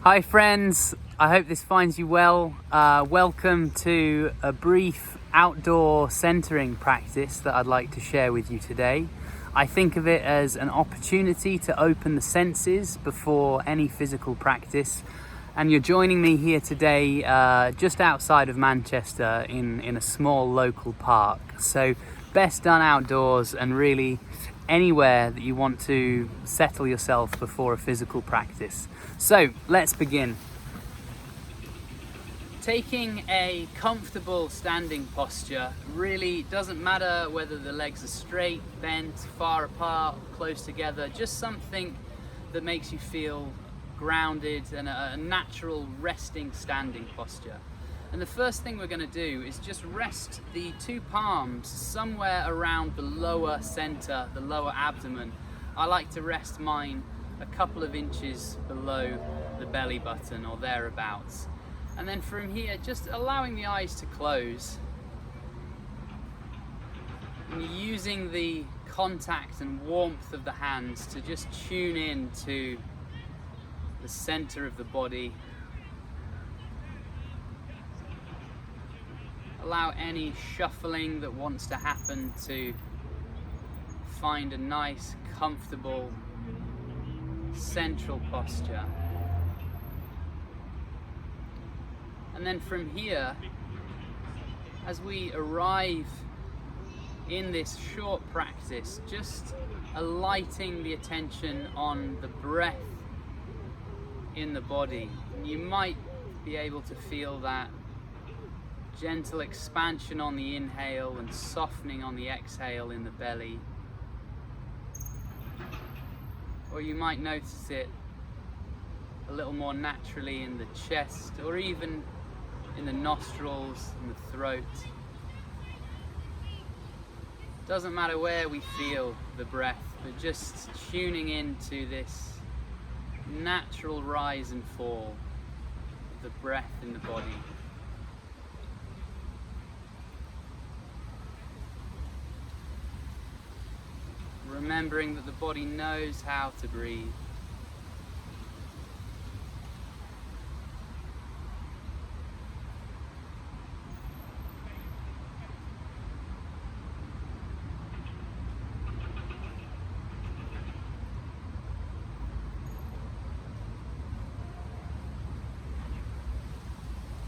Hi friends, I hope this finds you well. Welcome to a brief outdoor centering practice that I'd like to share with you today. I think of it as an opportunity to open the senses before any physical practice. And you're joining me here today just outside of Manchester in a small local park. So best done outdoors and really anywhere that you want to settle yourself before a physical practice. So let's begin. Taking a comfortable standing posture really doesn't matter whether the legs are straight, bent, far apart, close together, just something that makes you feel grounded and a natural resting standing posture. And the first thing we're going to do is just rest the two palms somewhere around the lower center, the lower abdomen. I like to rest mine a couple of inches below the belly button or thereabouts. And then from here, just allowing the eyes to close. And using the contact and warmth of the hands to just tune in to the center of the body. Allow any shuffling that wants to happen to find a nice, comfortable, central posture. And then from here, as we arrive in this short practice, just alighting the attention on the breath in the body. You might be able to feel that gentle expansion on the inhale and softening on the exhale in the belly. Or you might notice it a little more naturally in the chest or even in the nostrils and the throat. Doesn't matter where we feel the breath, but just tuning into this natural rise and fall of the breath in the body. Remembering that the body knows how to breathe.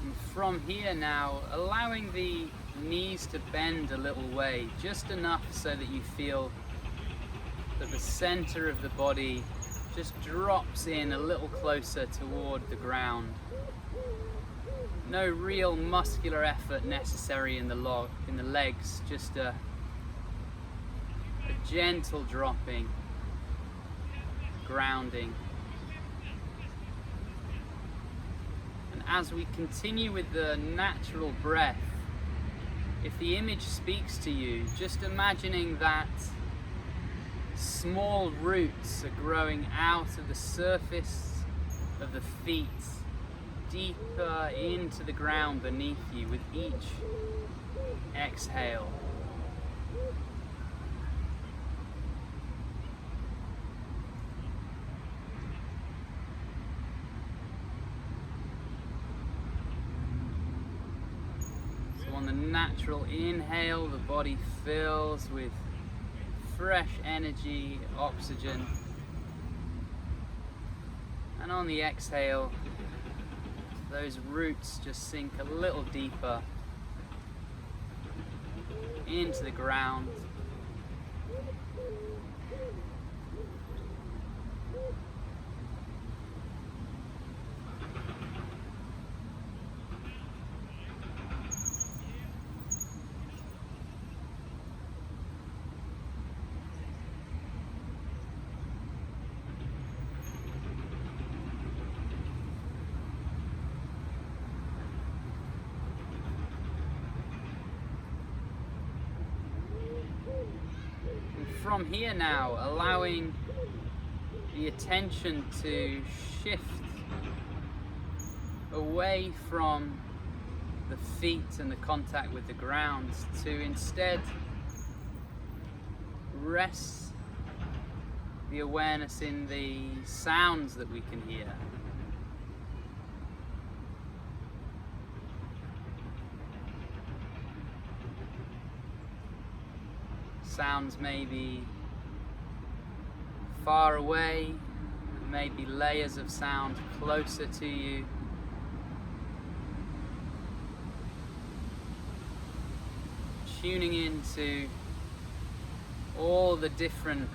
And from here now, allowing the knees to bend a little way, just enough so that you feel that the center of the body just drops in a little closer toward the ground. No real muscular effort necessary in the legs, just a gentle dropping, grounding. And as we continue with the natural breath, if the image speaks to you, just imagining that small roots are growing out of the surface of the feet, deeper into the ground beneath you with each exhale. So on the natural inhale, the body fills with fresh energy, oxygen, and on the exhale, those roots just sink a little deeper into the ground. From here now, allowing the attention to shift away from the feet and the contact with the ground to instead rest the awareness in the sounds that we can hear. sounds maybe far away, maybe layers of sound closer to you. Tuning into all the different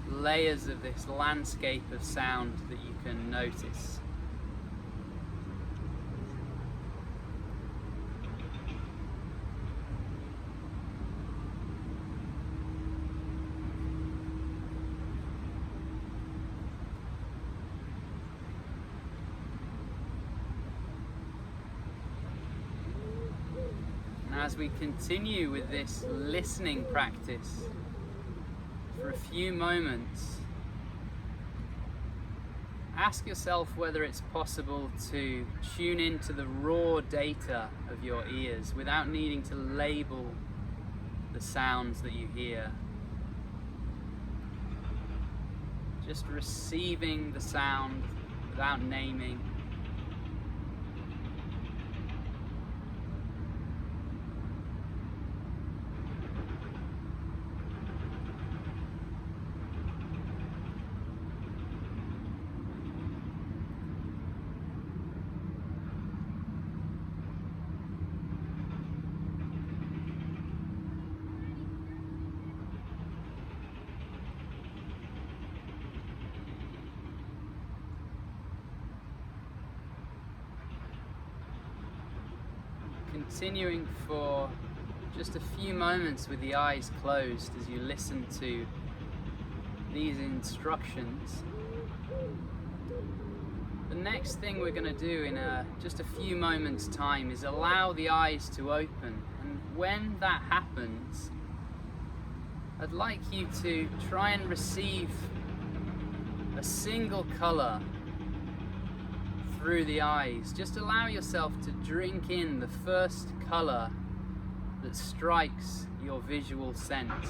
layers of this landscape of sound that you can notice. As we continue with this listening practice for a few moments, ask yourself whether it's possible to tune into the raw data of your ears without needing to label the sounds that you hear. Just receiving the sound without naming. Continuing for just a few moments with the eyes closed as you listen to these instructions. The next thing we're going to do in just a few moments time is allow the eyes to open, and when that happens, I'd like you to try and receive a single color through the eyes. Just allow yourself to drink in the first color that strikes your visual sense.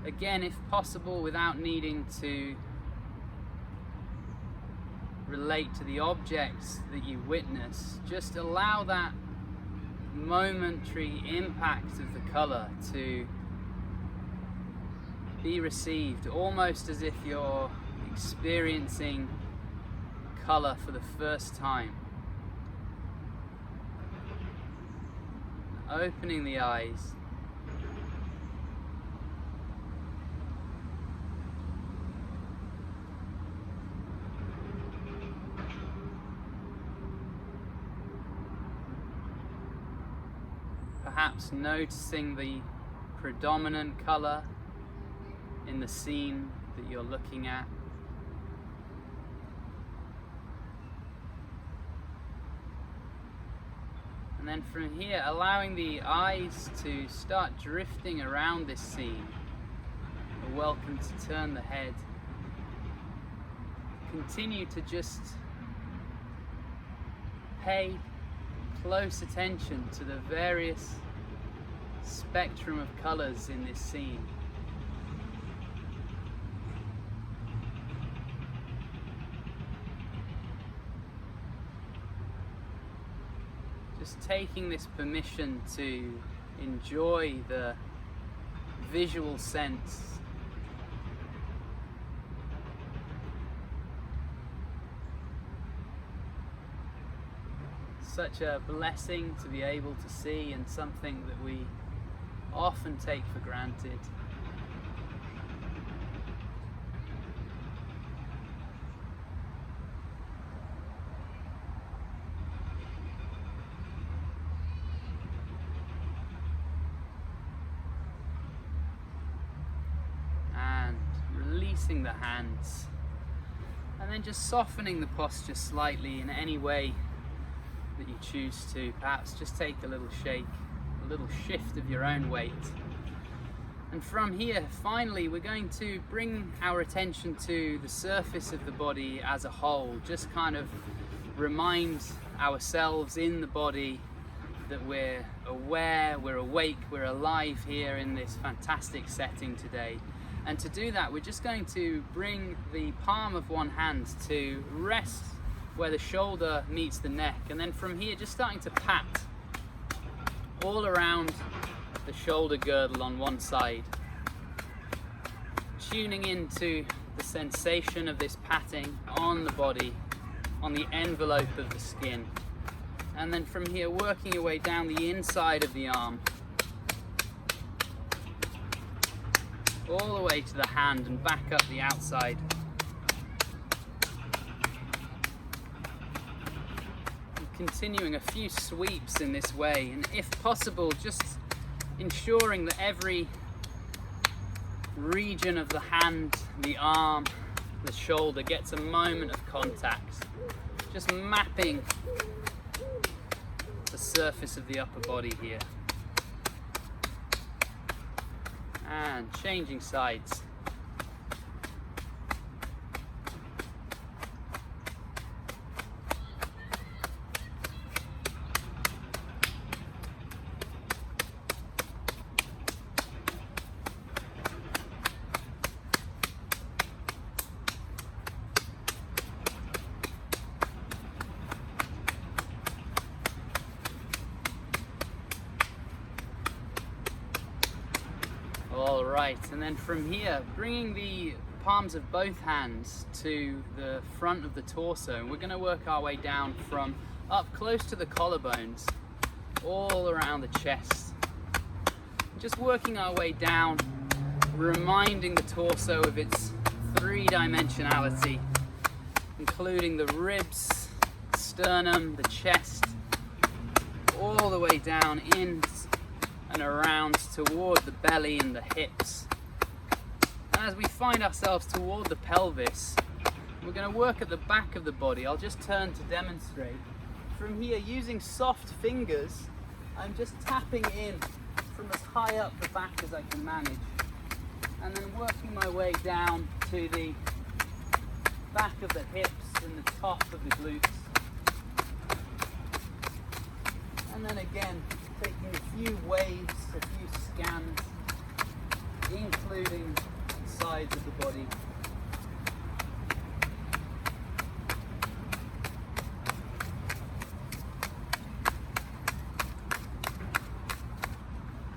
Again, if possible, without needing to relate to the objects that you witness, just allow that momentary impact of the color to be received, almost as if you're experiencing color for the first time. Opening the eyes. Perhaps noticing the predominant color in the scene that you're looking at. And then from here, allowing the eyes to start drifting around this scene. You're welcome to turn the head. Continue to just pay close attention to the various spectrum of colors in this scene. Just taking this permission to enjoy the visual sense. Such a blessing to be able to see, and something that we often take for granted. The hands, and then just softening the posture slightly in any way that you choose to. Perhaps just take a little shake, a little shift of your own weight. And from here, finally, we're going to bring our attention to the surface of the body as a whole. Just kind of remind ourselves in the body that we're aware, we're awake, we're alive here in this fantastic setting today. And to do that, we're just going to bring the palm of one hand to rest where the shoulder meets the neck. And then from here, just starting to pat all around the shoulder girdle on one side, tuning into the sensation of this patting on the body, on the envelope of the skin. And then from here, working your way down the inside of the arm, all the way to the hand and back up the outside. And continuing a few sweeps in this way, and if possible, just ensuring that every region of the hand, the arm, the shoulder gets a moment of contact. Just mapping the surface of the upper body here. And changing sides. All right, and then from here, bringing the palms of both hands to the front of the torso. We're going to work our way down from up close to the collarbones, all around the chest. Just working our way down, reminding the torso of its three-dimensionality, including the ribs, sternum, the chest, all the way down in and around toward the belly and the hips. And as we find ourselves toward the pelvis, we're going to work at the back of the body. I'll just turn to demonstrate. From here, using soft fingers, I'm just tapping in from as high up the back as I can manage, and then working my way down to the back of the hips and the top of the glutes. And then again, taking a few waves, a few scans, including the sides of the body.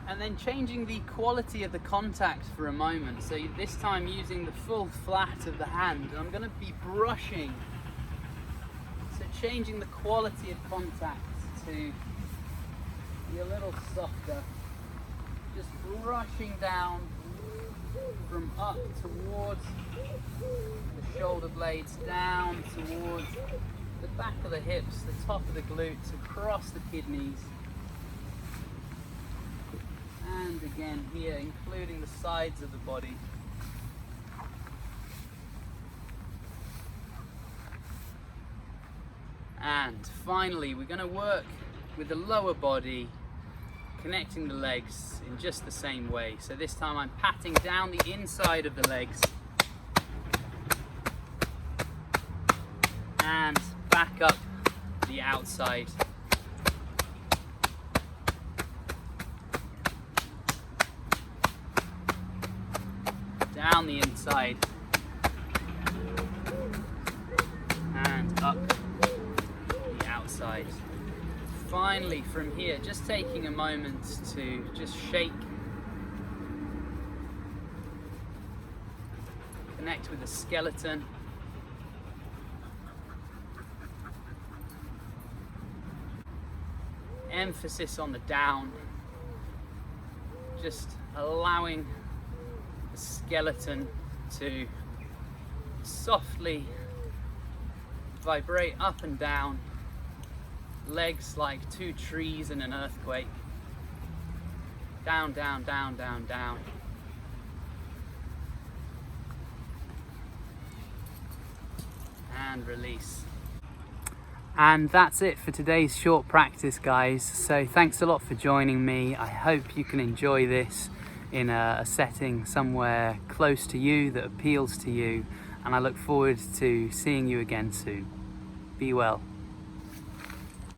And then changing the quality of the contact for a moment. So this time using the full flat of the hand. I'm going to be brushing. So changing the quality of contact to be a little softer, just brushing down from up towards the shoulder blades, down towards the back of the hips, the top of the glutes, across the kidneys, and again here, including the sides of the body. And finally, we're going to work with the lower body, connecting the legs in just the same way. So this time I'm patting down the inside of the legs and back up the outside. Down the inside and up the outside. Finally, from here, just taking a moment to just shake, connect with the skeleton, emphasis on the down, just allowing the skeleton to softly vibrate up and down, legs like two trees in an earthquake. Down, down, down, down, down. And release. And that's it for today's short practice, guys. So thanks a lot for joining me. I hope you can enjoy this in a setting somewhere close to you that appeals to you. And I look forward to seeing you again soon. Be well.